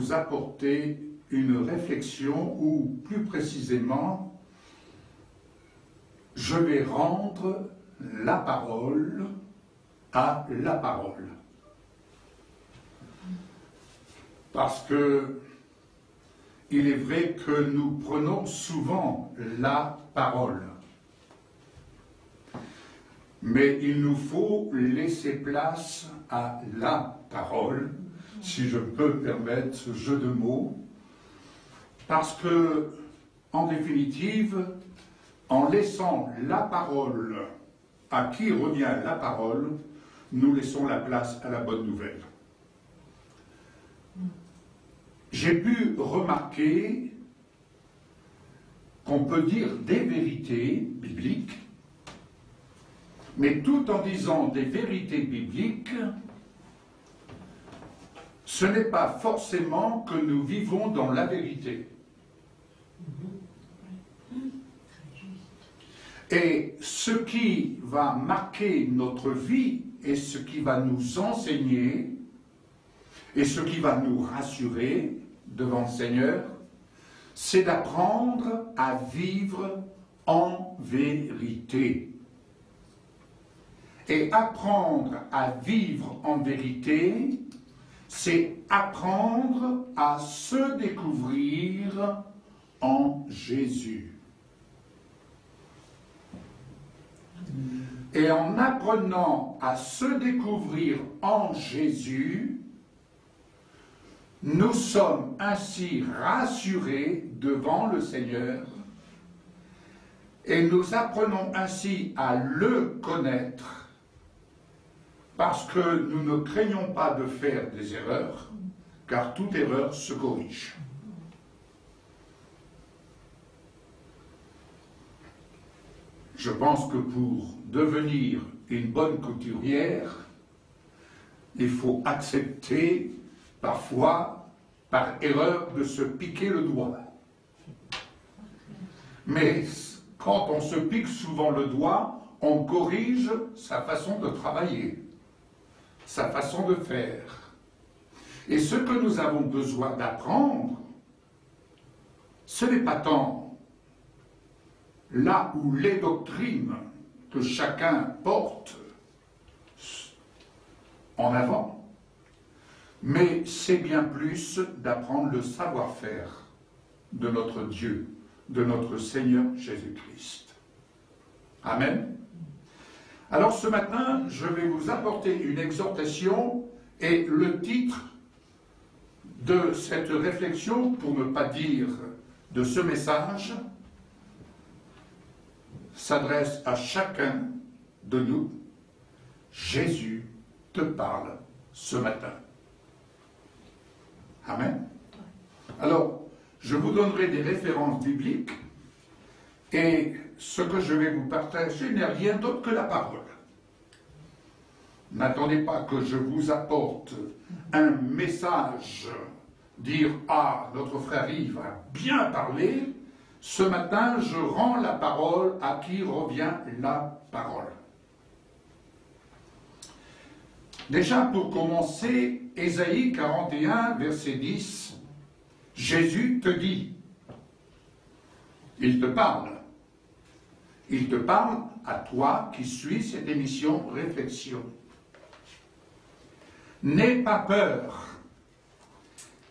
vous apporter une réflexion, ou plus précisément, je vais rendre la parole à la parole. Parce que il est vrai que nous prenons souvent la parole. Mais il nous faut laisser place à la parole, si je peux permettre ce jeu de mots, parce que, en définitive, en laissant la parole à qui revient la parole, nous laissons la place à la bonne nouvelle. J'ai pu remarquer qu'on peut dire des vérités bibliques, mais tout en disant des vérités bibliques, ce n'est pas forcément que nous vivons dans la vérité. Et ce qui va marquer notre vie et ce qui va nous enseigner et ce qui va nous rassurer devant le Seigneur, c'est d'apprendre à vivre en vérité. Et apprendre à vivre en vérité, c'est apprendre à se découvrir en Jésus. Et en apprenant à se découvrir en Jésus, nous sommes ainsi rassurés devant le Seigneur et nous apprenons ainsi à le connaître parce que nous ne craignons pas de faire des erreurs, car toute erreur se corrige. Je pense que pour devenir une bonne couturière, il faut accepter parfois, par erreur, de se piquer le doigt. Mais quand on se pique souvent le doigt, on corrige sa façon de travailler, sa façon de faire. Et ce que nous avons besoin d'apprendre, ce n'est pas tant là où les doctrines que chacun porte en avant, mais c'est bien plus d'apprendre le savoir-faire de notre Dieu, de notre Seigneur Jésus-Christ. Amen. Alors ce matin, je vais vous apporter une exhortation et le titre de cette réflexion, pour ne pas dire de ce message, s'adresse à chacun de nous. Jésus te parle ce matin. Amen. Alors, je vous donnerai des références bibliques et ce que je vais vous partager n'est rien d'autre que la parole. N'attendez pas que je vous apporte un message, dire « Ah, notre frère Yves a bien parlé ». Ce matin, je rends la parole à qui revient la parole. Déjà, pour commencer, Ésaïe 41, verset 10, Jésus te dit, il te parle à toi qui suis cette émission Réflexion. N'aie pas peur,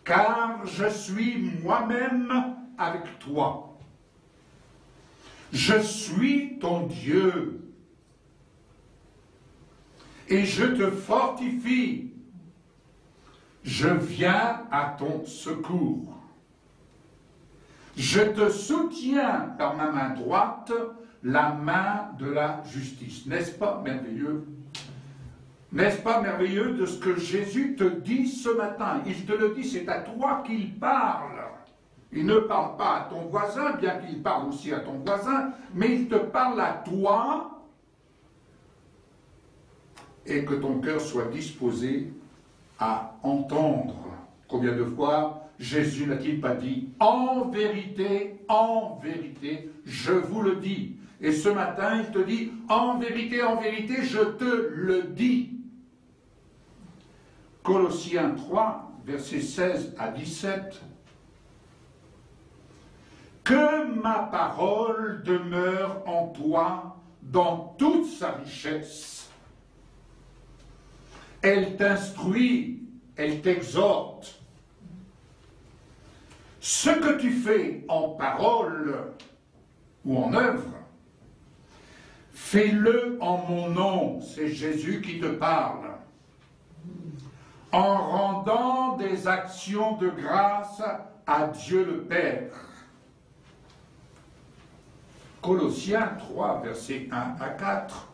car je suis moi-même avec toi. Je suis ton Dieu. Et je te fortifie. Je viens à ton secours. Je te soutiens par ma main droite, la main de la justice. N'est-ce pas merveilleux? N'est-ce pas merveilleux de ce que Jésus te dit ce matin? Il te le dit, c'est à toi qu'il parle. Il ne parle pas à ton voisin, bien qu'il parle aussi à ton voisin, mais il te parle à toi, et que ton cœur soit disposé à entendre. Combien de fois Jésus n'a-t-il pas dit « En vérité, je vous le dis ». Et ce matin, il te dit « En vérité, je te le dis ». Colossiens 3, versets 16 à 17. Que ma parole demeure en toi dans toute sa richesse. Elle t'instruit, elle t'exhorte. Ce que tu fais en parole ou en œuvre, fais-le en mon nom, c'est Jésus qui te parle, en rendant des actions de grâce à Dieu le Père. Colossiens 3, versets 1 à 4,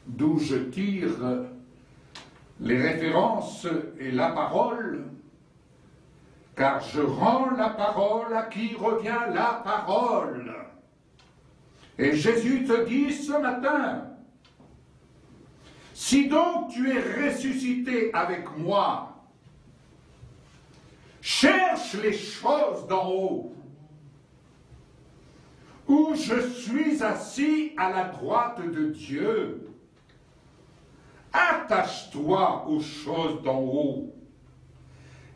d'où je tire les références et la parole, car je rends la parole à qui revient la parole. Et Jésus te dit ce matin, si donc tu es ressuscité avec moi, cherche les choses d'en haut, où je suis assis à la droite de Dieu. Attache-toi aux choses d'en haut,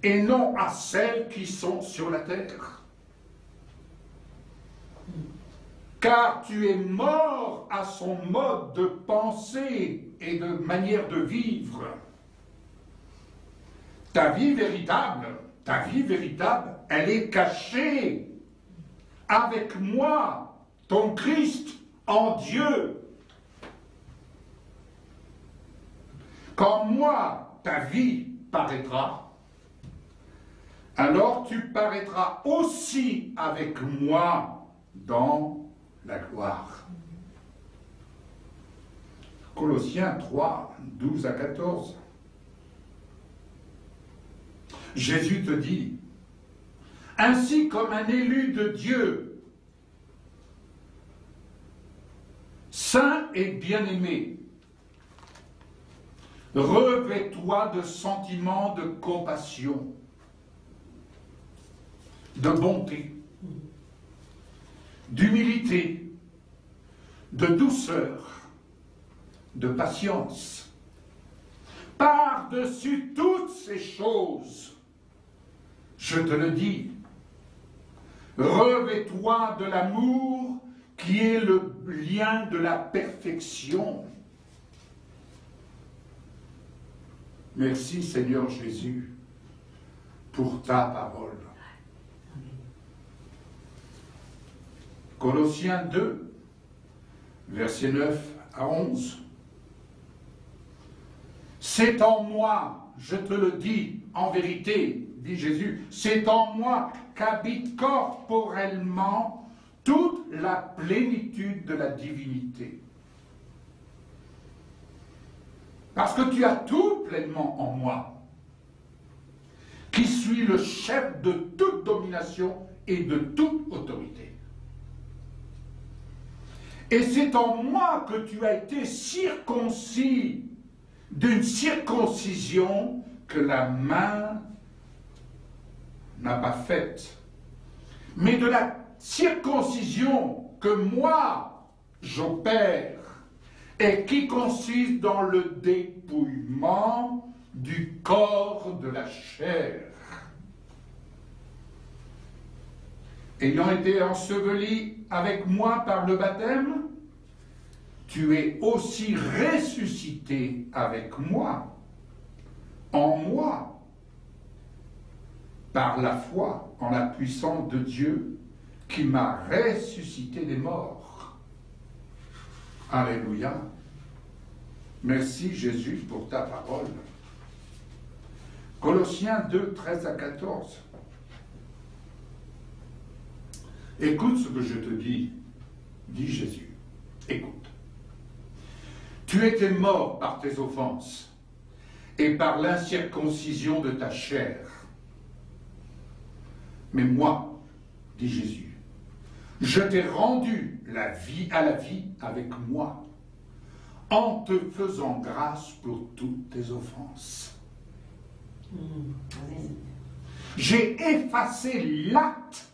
et non à celles qui sont sur la terre. Car tu es mort à son mode de pensée et de manière de vivre. Ta vie véritable, elle est cachée avec moi, ton Christ, en Dieu. Quand moi, ta vie paraîtra, alors tu paraîtras aussi avec moi dans la gloire. Colossiens 3, 12 à 14. Jésus te dit, ainsi comme un élu de Dieu, saint et bien-aimé, revêt-toi de sentiments de compassion, de bonté, d'humilité, de douceur, de patience. Par-dessus toutes ces choses, je te le dis, revêt-toi de l'amour qui est le lien de la perfection. Merci Seigneur Jésus pour ta parole. Colossiens 2, versets 9 à 11. C'est en moi, je te le dis en vérité, dit Jésus, c'est en moi qu'habite corporellement toute la plénitude de la divinité. Parce que tu as tout pleinement en moi, qui suis le chef de toute domination et de toute autorité. Et c'est en moi que tu as été circoncis d'une circoncision que la main n'a pas faite, mais de la circoncision que moi j'opère et qui consiste dans le dépouillement du corps de la chair. Ayant été enseveli avec moi par le baptême, tu es aussi ressuscité avec moi, en moi, par la foi en la puissance de Dieu qui m'a ressuscité des morts. Alléluia. Merci Jésus pour ta parole. Colossiens 2, 13 à 14. Écoute ce que je te dis, dit Jésus. Écoute. Tu étais mort par tes offenses et par l'incirconcision de ta chair. Mais moi, dit Jésus, je t'ai rendu la vie à la vie avec moi, en te faisant grâce pour toutes tes offenses. J'ai effacé l'acte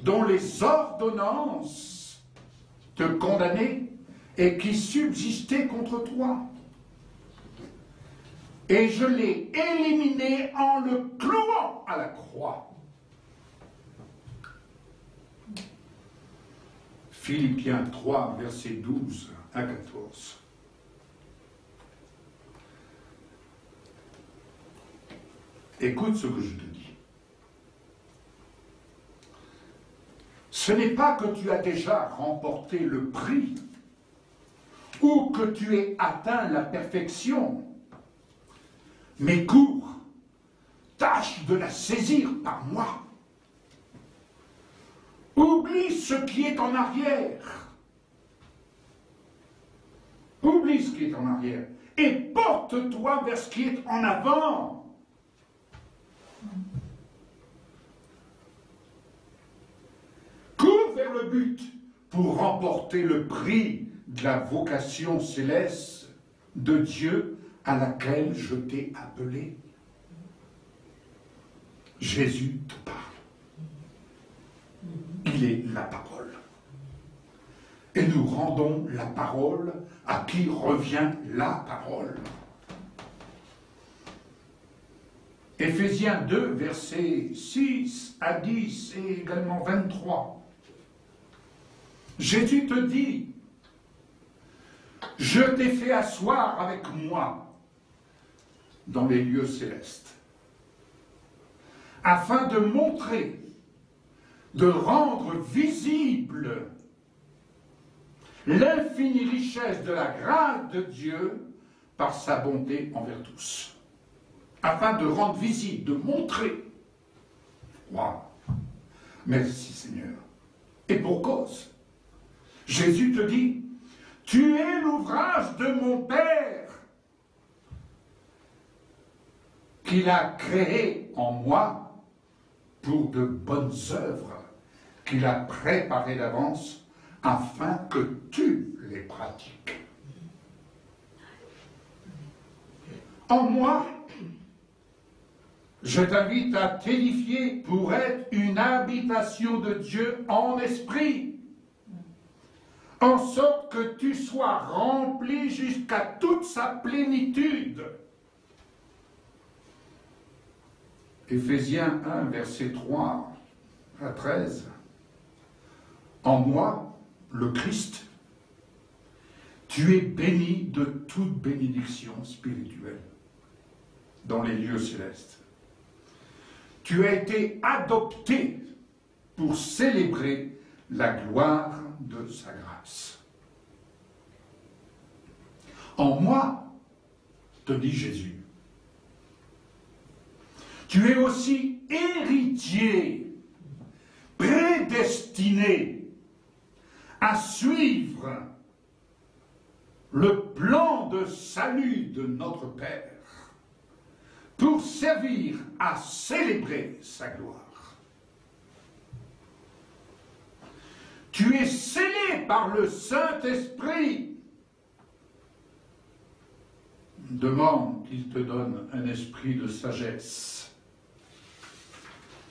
dont les ordonnances te condamnaient et qui subsistaient contre toi. et je l'ai éliminé en le clouant à la croix. Philippiens 3, versets 12 à 14. Écoute ce que je te dis. Ce n'est pas que tu as déjà remporté le prix ou que tu aies atteint la perfection, mais cours, tâche de la saisir par moi. Oublie ce qui est en arrière. Oublie ce qui est en arrière et porte-toi vers ce qui est en avant. Cours vers le but pour remporter le prix de la vocation céleste de Dieu à laquelle je t'ai appelé. Jésus te parle. Il est la parole. Et nous rendons la parole à qui revient la parole. Éphésiens 2, versets 6 à 10 et également 23. Jésus te dit, je t'ai fait asseoir avec moi dans les lieux célestes, afin de montrer, de rendre visible l'infinie richesse de la grâce de Dieu par sa bonté envers tous. Afin de rendre visible, de montrer. Waouh! Merci Seigneur. Et pour cause. Jésus te dit, tu es l'ouvrage de mon Père qu'il a créé en moi pour de bonnes œuvres qu'il a préparées d'avance afin que tu les pratiques. En moi, je t'invite à t'édifier pour être une habitation de Dieu en esprit, en sorte que tu sois rempli jusqu'à toute sa plénitude. Éphésiens 1, verset 3 à 13. En moi, le Christ, tu es béni de toute bénédiction spirituelle dans les lieux célestes. Tu as été adopté pour célébrer la gloire de sa grâce. En moi, te dit Jésus, tu es aussi héritier, prédestiné à suivre le plan de salut de notre Père pour servir à célébrer sa gloire. Tu es scellé par le Saint-Esprit. Demande qu'il te donne un esprit de sagesse.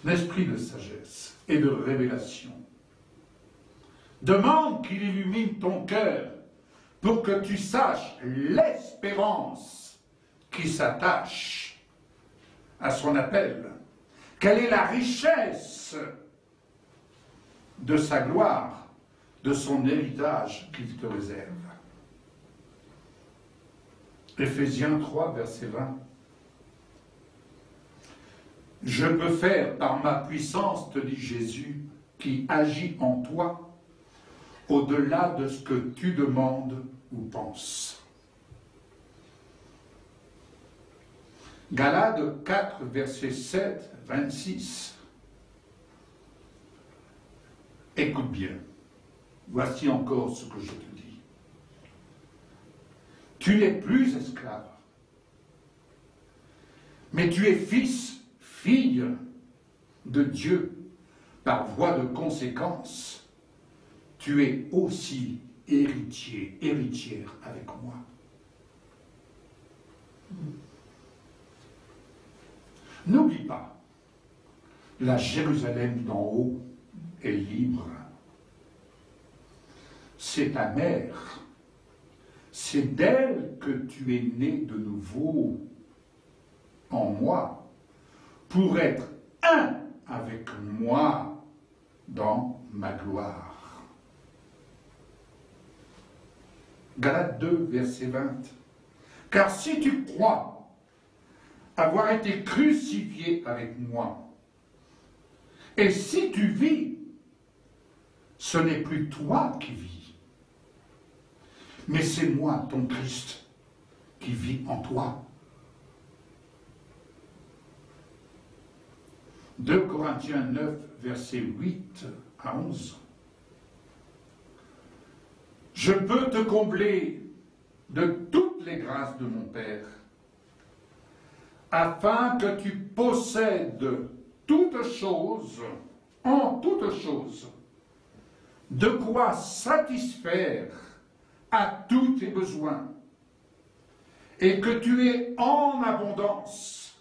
Un esprit de sagesse et de révélation. Demande qu'il illumine ton cœur pour que tu saches l'espérance qui s'attache à son appel. Quelle est la richesse de sa gloire, de son héritage qu'il te réserve. Éphésiens 3, verset 20. Je peux faire par ma puissance, te dit Jésus, qui agit en toi, au-delà de ce que tu demandes ou penses. Galates 4, verset 7, 26. Écoute bien, voici encore ce que je te dis. Tu n'es plus esclave, mais tu es fils, fille de Dieu. Par voie de conséquence, tu es aussi héritier, héritière avec moi. N'oublie pas, la Jérusalem d'en haut est libre. C'est ta mère. C'est d'elle que tu es né de nouveau en moi pour être un avec moi dans ma gloire. Galates 2, verset 20. Car si tu crois avoir été crucifié avec moi, et si tu vis, ce n'est plus toi qui vis, mais c'est moi, ton Christ, qui vit en toi. 2 Corinthiens 9, versets 8 à 11. Je peux te combler de toutes les grâces de mon Père, afin que tu possèdes toutes choses, en toutes choses, de quoi satisfaire à tous tes besoins, et que tu aies en abondance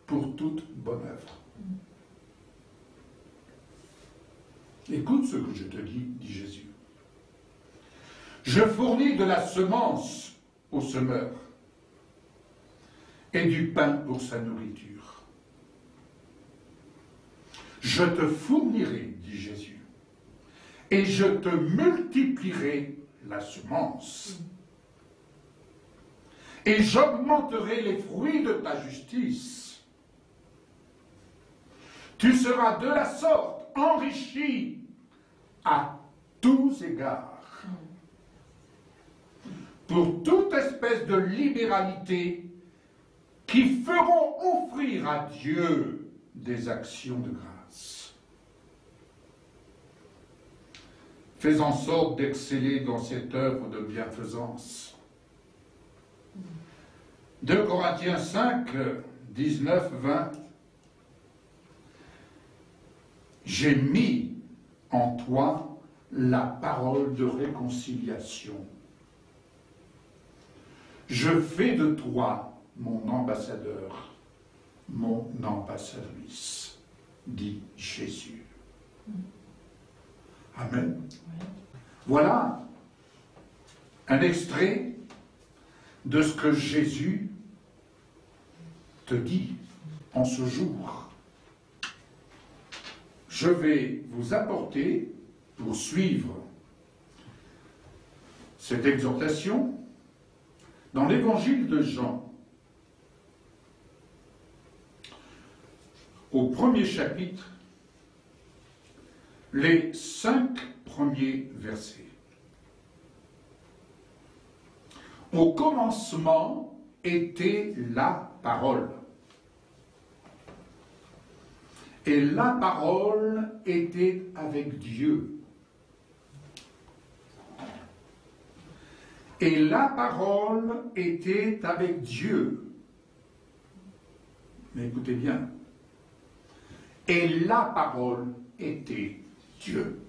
pour toute bonne œuvre. Écoute ce que je te dis, dit Jésus. Je fournis de la semence au semeur et du pain pour sa nourriture. Je te fournirai, dit Jésus, et je te multiplierai la semence. Et j'augmenterai les fruits de ta justice. Tu seras de la sorte enrichi à tous égards, pour toute espèce de libéralité qui feront offrir à Dieu des actions de grâce. Fais en sorte d'exceller dans cette œuvre de bienfaisance. 2 Corinthiens 5, 19, 20. J'ai mis en toi la parole de réconciliation. Je fais de toi mon ambassadeur, mon ambassadrice, dit Jésus. Amen. Voilà un extrait de ce que Jésus te dit en ce jour. Je vais vous apporter, pour suivre cette exhortation, dans l'évangile de Jean, au premier chapitre, les 5 premiers versets. Au commencement était la parole. Et la parole était avec Dieu. Et la parole était avec Dieu. Mais écoutez bien. Et la parole était Dieu.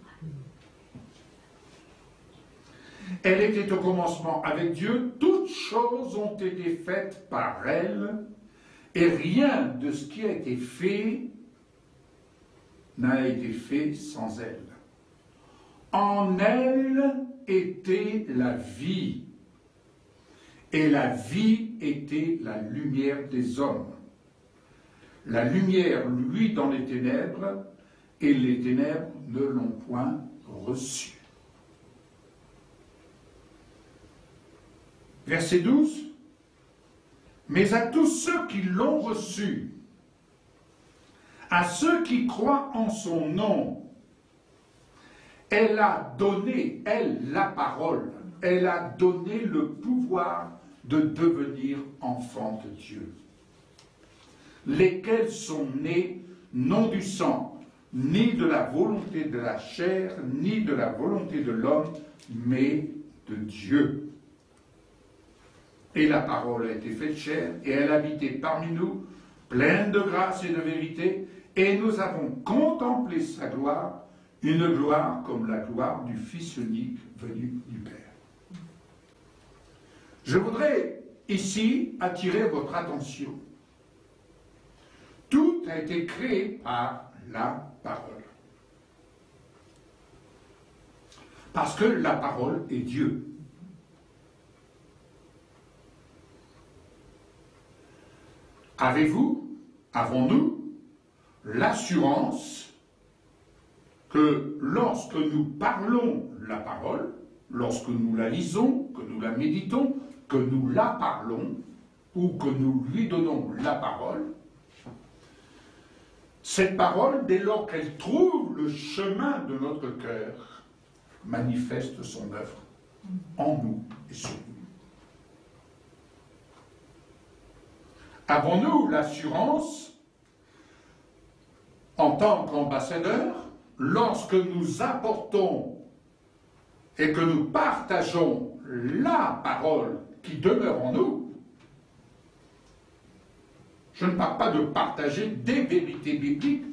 Elle était au commencement avec Dieu. Toutes choses ont été faites par elle. Et rien de ce qui a été fait n'a été fait sans elle. En elle était la vie, et la vie était la lumière des hommes. La lumière luit dans les ténèbres, et les ténèbres ne l'ont point reçue. Verset 12. Mais à tous ceux qui l'ont reçue, à ceux qui croient en son nom, elle a donné, elle, la parole, elle a donné le pouvoir de devenir enfants de Dieu, lesquels sont nés non du sang, ni de la volonté de la chair, ni de la volonté de l'homme, mais de Dieu. Et la parole a été faite chair, et elle habitait parmi nous, pleine de grâce et de vérité, et nous avons contemplé sa gloire, une gloire comme la gloire du Fils unique venu du Père. Je voudrais ici attirer votre attention. Tout a été créé par la parole. Parce que la parole est Dieu. avons-nous l'assurance que lorsque nous parlons la parole, lorsque nous la lisons, que nous la méditons, que nous la parlons, ou que nous lui donnons la parole, cette parole, dès lors qu'elle trouve le chemin de notre cœur, manifeste son œuvre en nous et sur nous. Avons-nous l'assurance, en tant qu'ambassadeurs, lorsque nous apportons et que nous partageons la parole qui demeure en nous? Je ne parle pas de partager des vérités bibliques,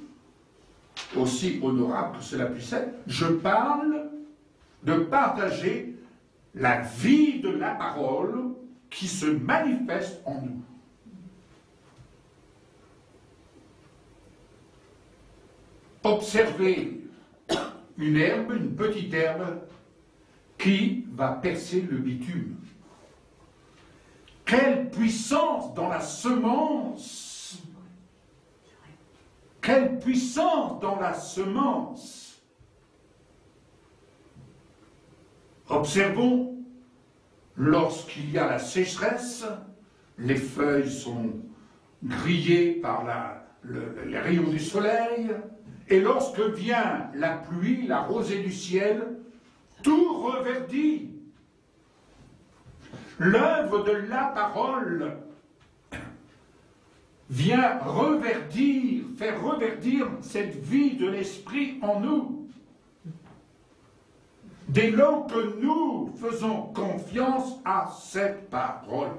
aussi honorables que cela puisse être. Je parle de partager la vie de la parole qui se manifeste en nous. Observez une herbe, une petite herbe, qui va percer le bitume. Quelle puissance dans la semence! Quelle puissance dans la semence! Observons, lorsqu'il y a la sécheresse, les feuilles sont grillées par les rayons du soleil, et lorsque vient la pluie, la rosée du ciel, tout reverdit. L'œuvre de la parole vient reverdir, faire reverdir cette vie de l'esprit en nous. Dès lors que nous faisons confiance à cette parole.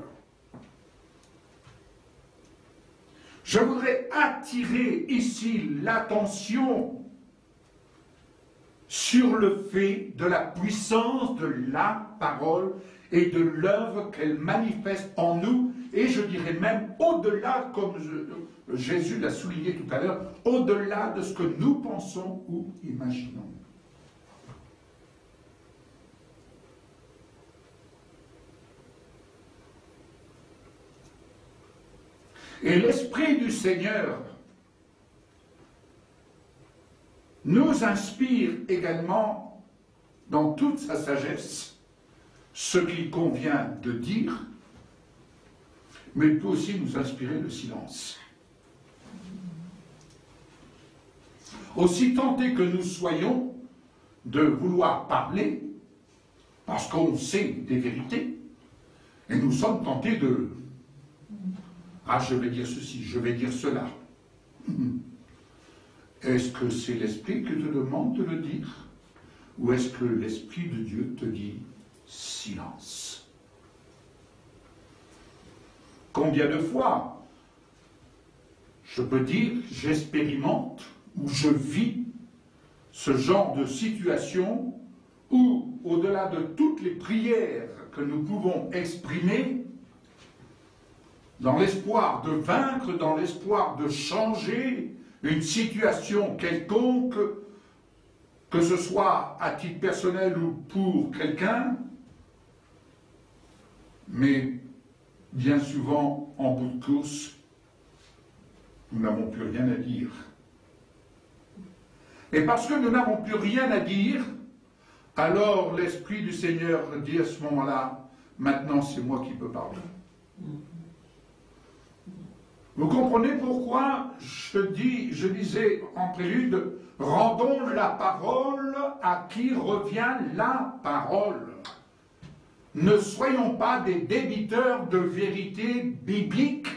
Je voudrais attirer ici l'attention sur le fait de la puissance de la parole et de l'œuvre qu'elle manifeste en nous, et je dirais même au-delà, comme Jésus l'a souligné tout à l'heure, au-delà de ce que nous pensons ou imaginons. Et l'Esprit du Seigneur nous inspire également, dans toute sa sagesse, ce qu'il convient de dire, mais il peut aussi nous inspirer le silence. Aussi tentés que nous soyons de vouloir parler, parce qu'on sait des vérités, et nous sommes tentés de « Ah, je vais dire ceci, je vais dire cela. » Est-ce que c'est l'Esprit qui te demande de le dire? Ou est-ce que l'Esprit de Dieu te dit silence? Combien de fois je peux dire, j'expérimente ou je vis ce genre de situation où, au-delà de toutes les prières que nous pouvons exprimer, dans l'espoir de vaincre, dans l'espoir de changer une situation quelconque, que ce soit à titre personnel ou pour quelqu'un, mais bien souvent, en bout de course, nous n'avons plus rien à dire. Et parce que nous n'avons plus rien à dire, alors l'Esprit du Seigneur dit à ce moment-là, maintenant c'est moi qui peux parler. Vous comprenez pourquoi je disais en prélude, rendons la parole à qui revient la parole. Ne soyons pas des débiteurs de vérité biblique,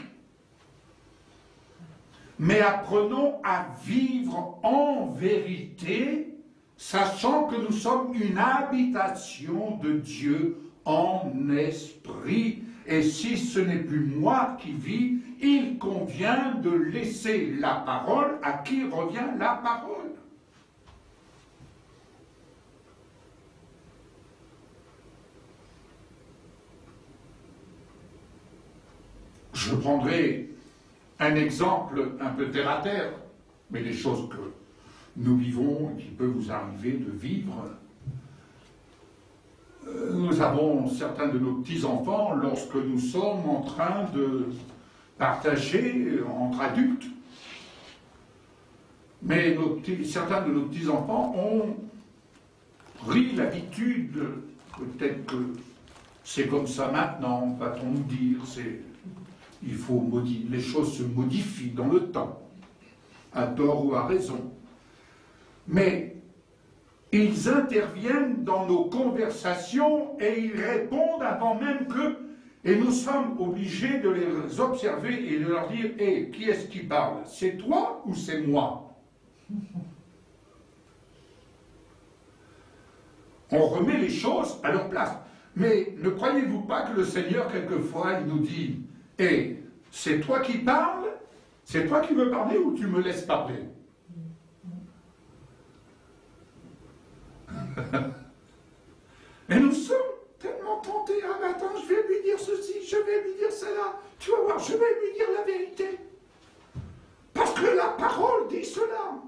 mais apprenons à vivre en vérité, sachant que nous sommes une habitation de Dieu en esprit. Et si ce n'est plus moi qui vis, il convient de laisser la parole à qui revient la parole. Je prendrai un exemple un peu terre à terre, mais des choses que nous vivons et qui peuvent vous arriver de vivre. Nous avons certains de nos petits-enfants, lorsque nous sommes en train partagé entre adultes. Mais certains de nos petits-enfants ont pris l'habitude, peut-être que c'est comme ça maintenant, va-t-on nous dire, il faut modifier, les choses se modifient dans le temps, à tort ou à raison. Mais ils interviennent dans nos conversations et ils répondent avant même que, et nous sommes obligés de les observer et de leur dire, hé, qui est-ce qui parle? C'est toi ou c'est moi? On remet les choses à leur place. Mais ne croyez-vous pas que le Seigneur, quelquefois, il nous dit, hé, c'est toi qui parles? C'est toi qui veux parler ou tu me laisses parler? Et nous sommes tellement tentés, ah mais attends, je vais lui dire ceci, je vais lui dire cela, tu vas voir, je vais lui dire la vérité. Parce que la parole dit cela.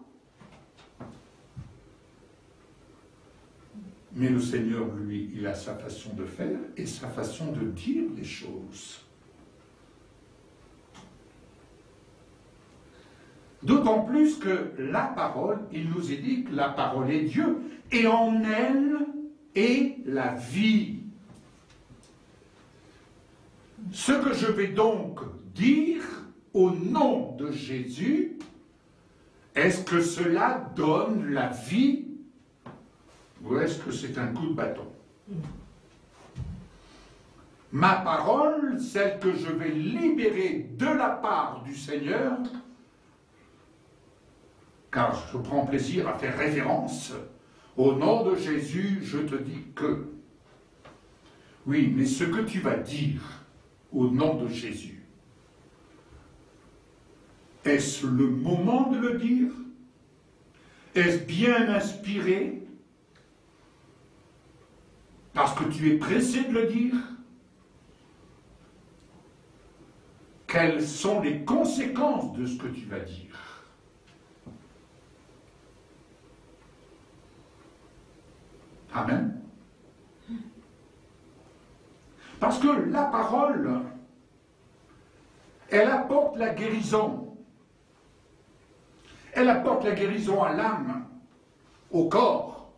Mais le Seigneur, lui, il a sa façon de faire et sa façon de dire les choses. D'autant plus que la parole, il nous est dit que la parole est Dieu, et en elle est la vie. Ce que je vais donc dire au nom de Jésus, est-ce que cela donne la vie ou est-ce que c'est un coup de bâton? Ma parole, celle que je vais libérer de la part du Seigneur, car je prends plaisir à faire référence, au nom de Jésus, je te dis que. Oui, mais ce que tu vas dire au nom de Jésus, est-ce le moment de le dire? Est-ce bien inspiré? Parce que tu es pressé de le dire? Quelles sont les conséquences de ce que tu vas dire? Amen. Parce que la parole, elle apporte la guérison. Elle apporte la guérison à l'âme, au corps.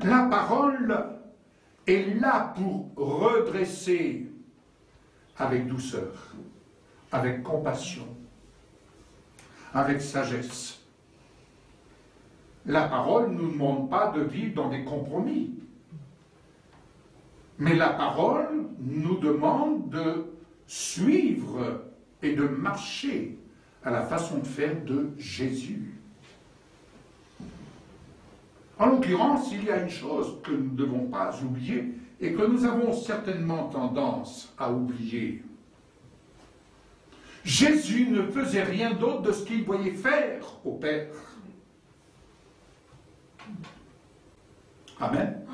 La parole est là pour redresser avec douceur, avec compassion, avec sagesse. La parole ne nous demande pas de vivre dans des compromis. Mais la parole nous demande de suivre et de marcher à la façon de faire de Jésus. En l'occurrence, il y a une chose que nous ne devons pas oublier et que nous avons certainement tendance à oublier. Jésus ne faisait rien d'autre de ce qu'il voyait faire au Père. Amen.